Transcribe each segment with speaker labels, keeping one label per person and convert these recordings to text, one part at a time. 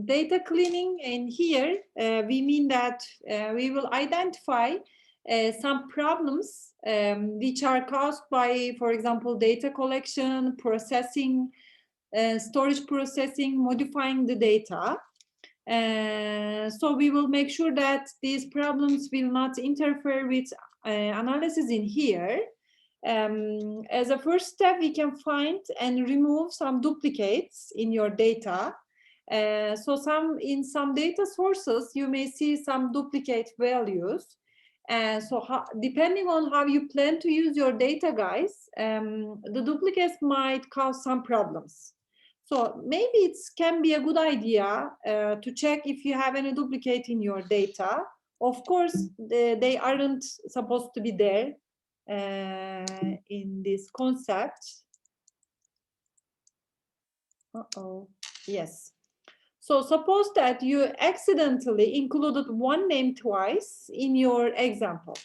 Speaker 1: data cleaning, and here we mean that we will identify some problems which are caused by, for example, data collection, processing, storage processing, modifying the data. So we will make sure that these problems will not interfere with analysis in here. As a first step, we can find and remove some duplicates in your data. So in some data sources, you may see some duplicate values. So depending on how you plan to use your data, guys, the duplicates might cause some problems. So maybe it can be a good idea to check if you have any duplicate in your data. Of course, they aren't supposed to be there in this concept. Yes. So suppose that you accidentally included one name twice in your example.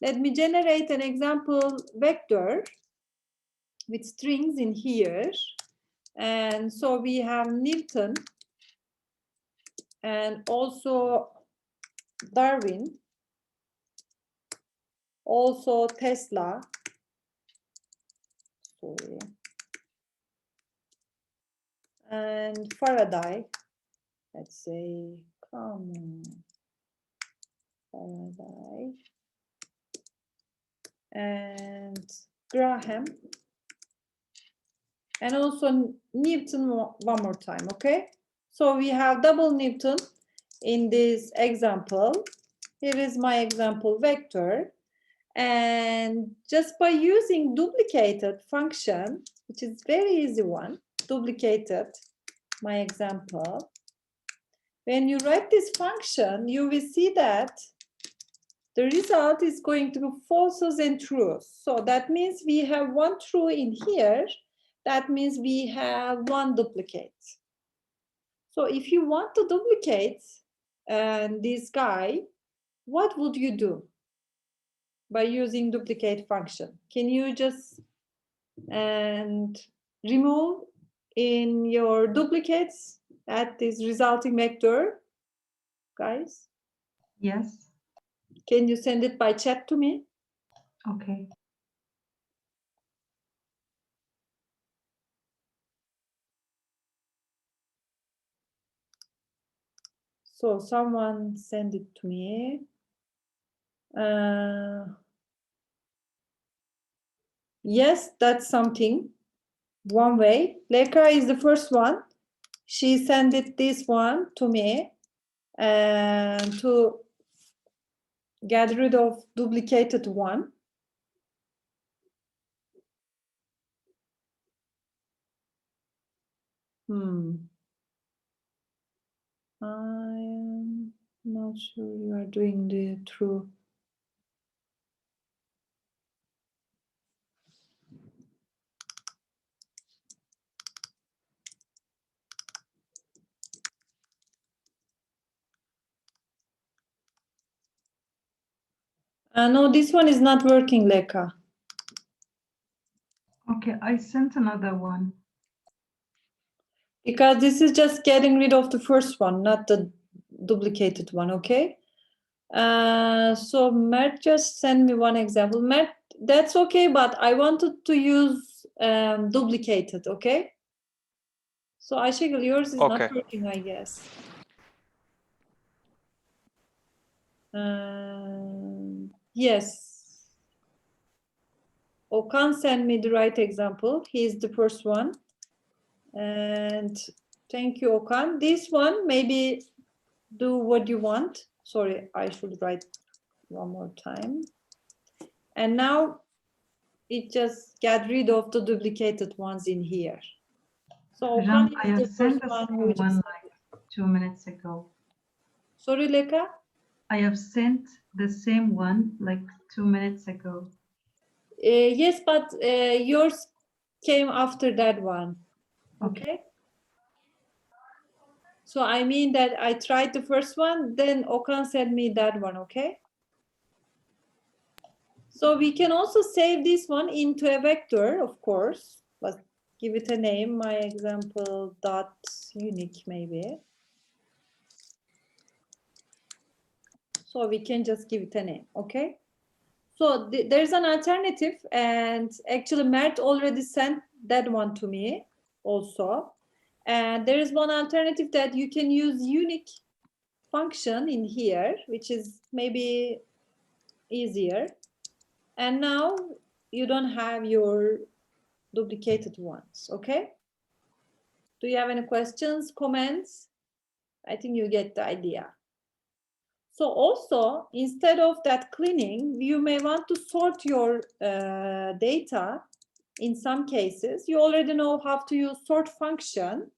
Speaker 1: Let me generate an example vector with strings in here. And so we have Newton and also Darwin, also Tesla, sorry, and Faraday. Let's say, come on, Faraday, and Graham, and also Newton one more time, okay? So we have double Newton in this example. Here is my example vector. And just by using duplicated function, which is very easy one, duplicated, my example, when you write this function, you will see that the result is going to be falses and trues. So that means we have one true in here. That means we have one duplicate. So if you want to duplicate this guy, what would you do by using duplicate function? Can you just remove in your duplicates at this resulting vector, guys?
Speaker 2: Yes.
Speaker 1: Can you send it by chat to me?
Speaker 2: Okay.
Speaker 1: So someone send it to me. Yes, that's something. One way. Leka is the first one. She sent it this one to me and to get rid of duplicated one. I'm not sure you are doing the true. No, this one is not working, Leka.
Speaker 2: Okay, I sent another one.
Speaker 1: Because this is just getting rid of the first one, not the duplicated one, okay? So Mert just send me one example. Mert, that's okay, but I wanted to use duplicated, okay? So Ayşegül, yours is not working, I guess. Yes. Okan send me the right example. He's the first one. And thank you, Okan. This one, maybe do what you want. Sorry, I should write one more time. And now it just got rid of the duplicated ones in here. So
Speaker 2: Jan, I have sent the same one like 2 minutes ago.
Speaker 1: Sorry, Leka? I
Speaker 2: have sent the same one like 2 minutes ago.
Speaker 1: Yes, but yours came after that one. Okay. So I mean that I tried the first one, then Okan sent me that one, okay? So we can also save this one into a vector, of course, but give it a name, my example dot unique maybe. So we can just give it a name, okay? So there's an alternative, and actually Mert already sent that one to me also. And there is one alternative that you can use unique function in here, which is maybe easier. And now you don't have your duplicated ones, okay? Do you have any questions, comments? I think you get the idea. So also, instead of that cleaning, you may want to sort your data. In some cases, you already know how to use sort function.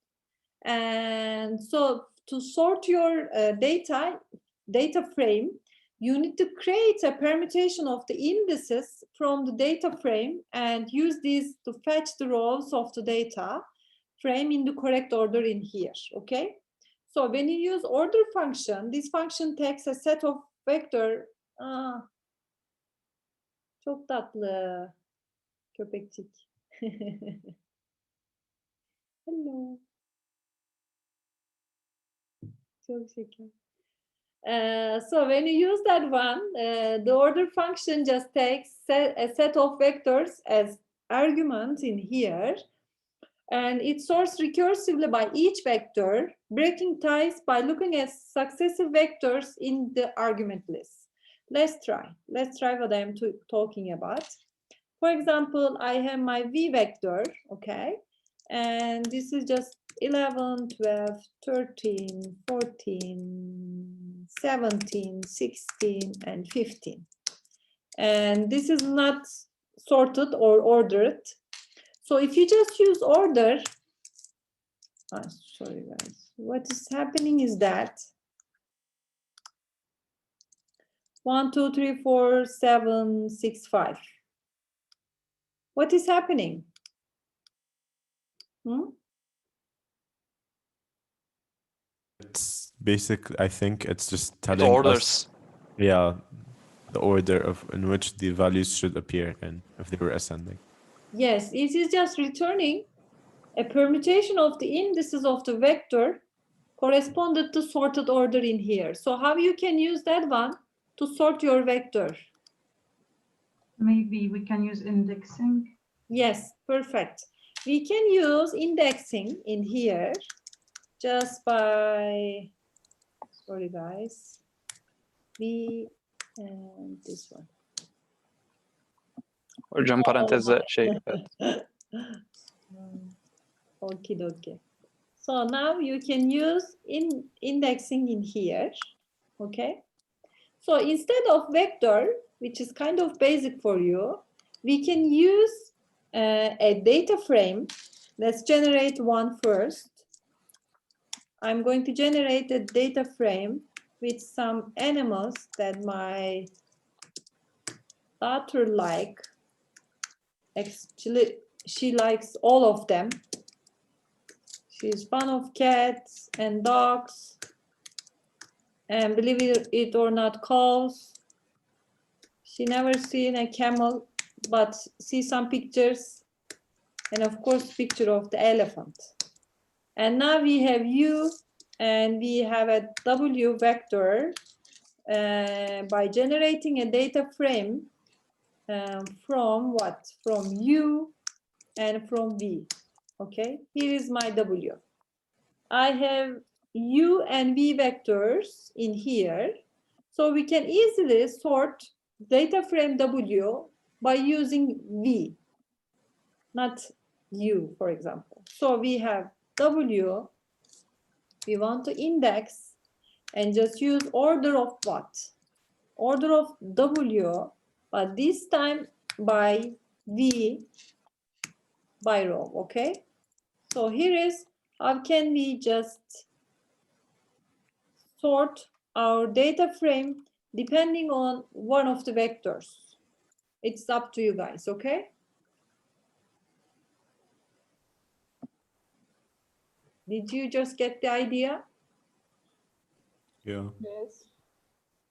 Speaker 1: And so to sort your data frame, you need to create a permutation of the indices from the data frame and use these to fetch the rows of the data frame in the correct order in here, okay? So when you use order function, this function takes a set of vector. Çok tatlı köpekçik. Hello. Çok şeker. So when you use that one, the order function just takes a set of vectors as argument in here, and it sorts recursively by each vector, breaking ties by looking at successive vectors in the argument list. Let's try what I'm talking about. For example, I have my v vector, okay, and this is just 11, 12, 13, 14, 17, 16, and 15. And this is not sorted or ordered. So if you just use order, sorry guys, what is happening is that 1, 2, 3, 4, 7, 6, 5. What is happening?
Speaker 3: It's basically, I think it's just telling
Speaker 4: It orders.
Speaker 3: us, yeah, the order of in which the values should appear in if they were ascending.
Speaker 1: Yes, it is just returning a permutation of the indices of the vector corresponded to sorted order in here. So how you can use that one to sort your vector?
Speaker 2: Maybe we can use indexing.
Speaker 1: Yes, perfect. We can use indexing in here just by, sorry guys, and this one.
Speaker 4: Hocam parantezde şey.
Speaker 1: Okie dokie. So now you can use indexing in here, okay? So instead of vector, which is kind of basic for you, we can use a data frame. Let's generate one first. I'm going to generate a data frame with some animals that my daughter like. Actually, she likes all of them. She's fond of cats and dogs, and believe it or not, cows. She never seen a camel, but see some pictures, and of course, picture of the elephant. And now we have U, and we have a W vector by generating a data frame from what? From U and from V. Okay, here is my W. I have U and V vectors in here. So we can easily sort data frame W by using V, not U, for example. So we have W, we want to index and just use order of what? Order of W, but this time by V by row, okay? So here is how can we just sort our data frame depending on one of the vectors. It's up to you guys, okay? Did you just get the idea?
Speaker 3: Yeah.
Speaker 1: Yes.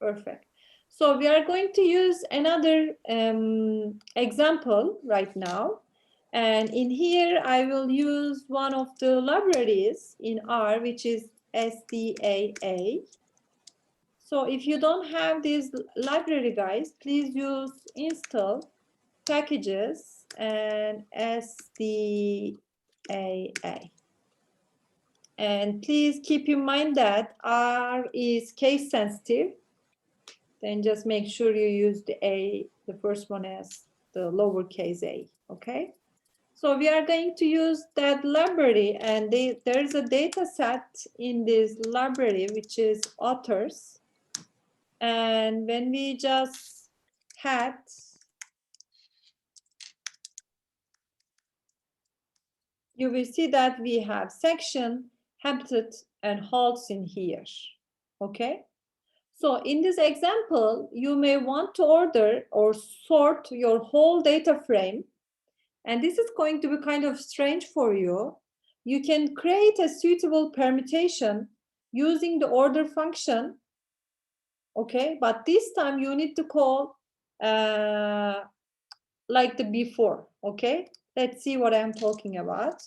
Speaker 1: Perfect. So we are going to use another example right now. And in here, I will use one of the libraries in R, which is STAA. So if you don't have this library, guys, please use install packages and STAA. And please keep in mind that R is case sensitive. Then just make sure you use the A, the first one as the lowercase a, okay? So we are going to use that library, and there's a data set in this library, which is authors. And when we just had you will see that we have section, habitat, and halts in here, okay? So in this example, you may want to order or sort your whole data frame, and this is going to be kind of strange for you. You can create a suitable permutation using the order function, okay? But this time you need to call like the before, okay? Let's see what I'm talking about.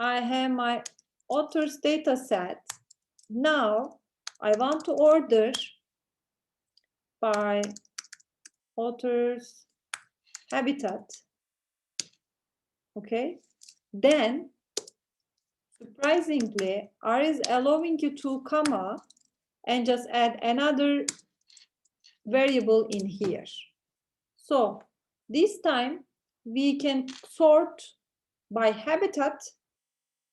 Speaker 1: I have my authors data set. Now I want to order by authors habitat, okay? Then surprisingly, R is allowing you to comma and just add another variable in here. So this time we can sort by habitat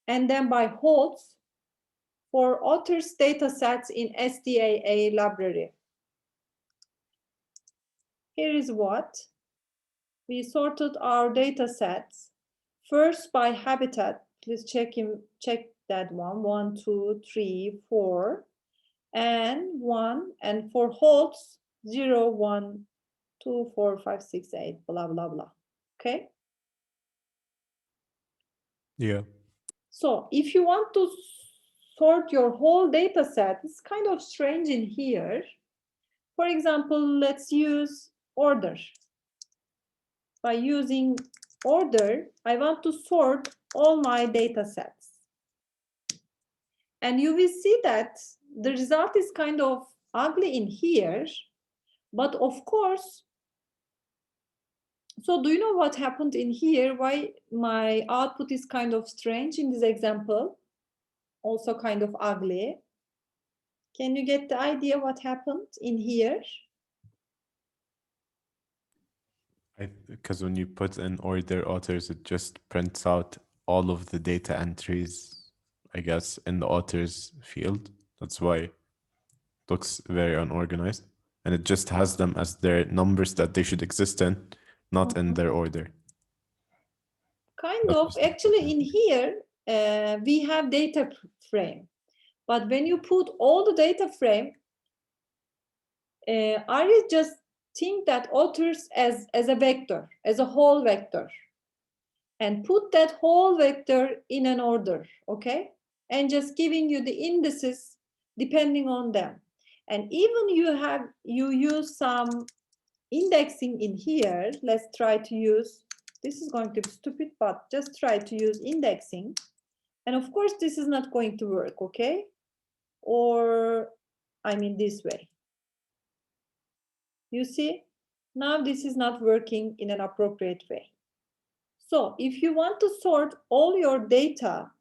Speaker 1: and then by holds for authors data sets in STAA library. Here is what we sorted our data sets first by habitat. Please check that one. 1, 2, 3, 4, and 1, and for holds 0, 1, 2, 4, 5, 6, 8, blah blah blah. Okay.
Speaker 3: Yeah.
Speaker 1: So if you want to sort your whole data set, it's kind of strange in here. For example, let's use order. By using order, I want to sort all my data sets. And you will see that the result is kind of ugly in here. But of course, so do you know what happened in here? Why my output is kind of strange in this example? Also kind of ugly. Can you get the idea what happened in here?
Speaker 3: Because when you put in order authors, it just prints out all of the data entries, I guess, in the authors field. That's why it looks very unorganized. And it just has them as their numbers that they should exist in, not in their order.
Speaker 1: Kind
Speaker 3: That's
Speaker 1: of.
Speaker 3: just
Speaker 1: Actually, in here, we have data frame. But when you put all the data frame, I just think that authors as a vector, as a whole vector, and put that whole vector in an order, okay? And just giving you the indices depending on them. And even you use some indexing in here. Let's try to use, this is going to be stupid, but just try to use indexing. And of course, this is not going to work, okay? Or, I mean this way. You see, now this is not working in an appropriate way. So if you want to sort all your data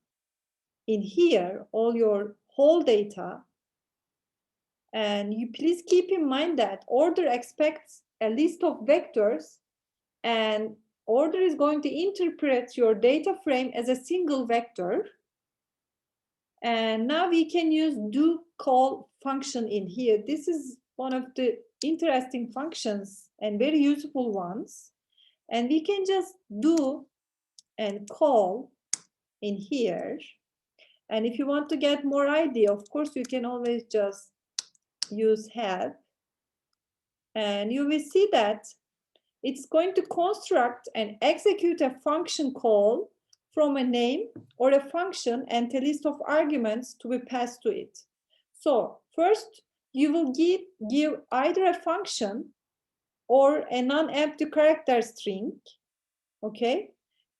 Speaker 1: in here, all your whole data, and you please keep in mind that order expects a list of vectors, and order is going to interpret your data frame as a single vector. And now we can use do call function in here. This is one of the interesting functions and very useful ones. And we can just do and call in here. And if you want to get more idea, of course, you can always just use help. And you will see that it's going to construct and execute a function call from a name or a function and a list of arguments to be passed to it. So first, you will give either a function or a non-empty character string, okay?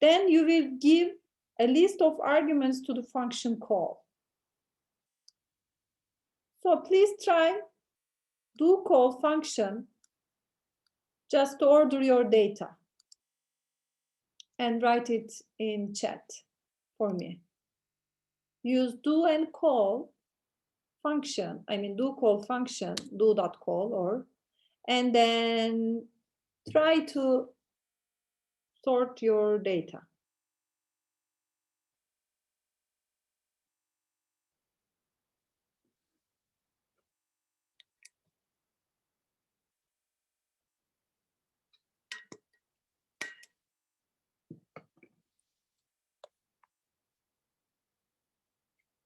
Speaker 1: Then you will give a list of arguments to the function call. So please try do call function just to order your data and write it in chat for me. Use do and call function, do call function, do.call or, and then try to sort your data.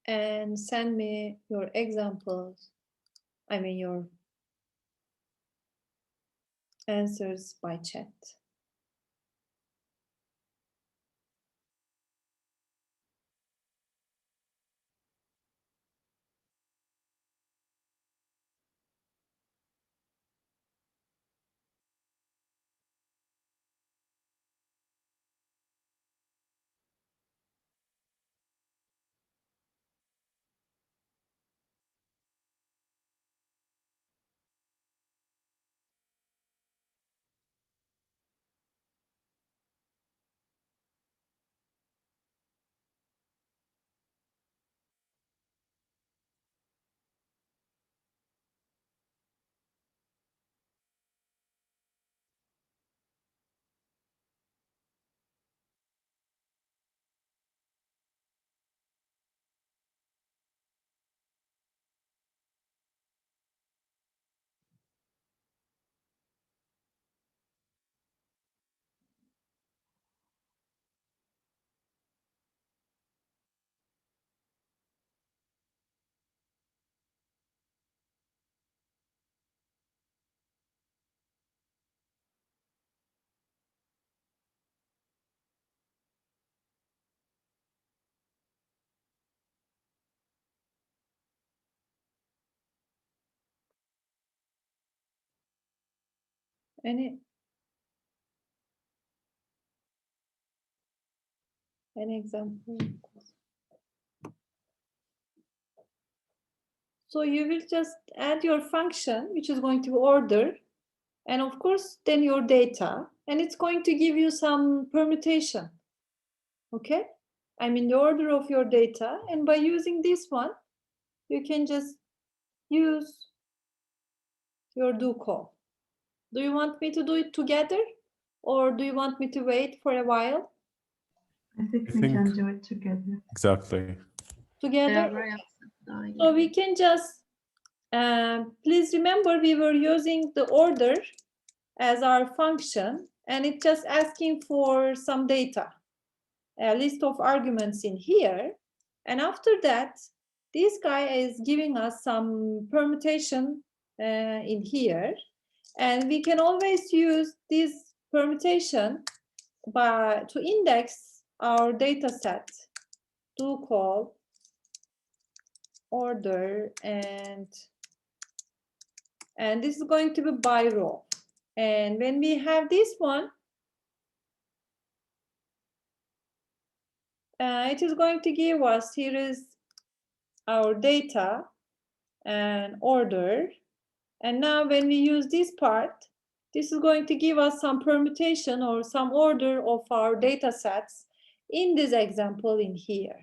Speaker 1: And send me your examples, your answers by chat. Any example? So you will just add your function, which is going to order, and of course, then your data, and it's going to give you some permutation. Okay? The order of your data, and by using this one, you can just use your do call. Do you want me to do it together, or do you want me to wait for a while?
Speaker 2: I think we can do it together.
Speaker 3: Exactly.
Speaker 1: Together?
Speaker 4: Yeah,
Speaker 1: so we can just, please remember we were using the order as our function, and it's just asking for some data, a list of arguments in here. And after that, this guy is giving us some permutation in here. And we can always use this permutation to index our data set. Do call, order, and this is going to be by row. And when we have this one, it is going to give us, here is our data and order. And now when we use this part, this is going to give us some permutation or some order of our data sets in this example in here.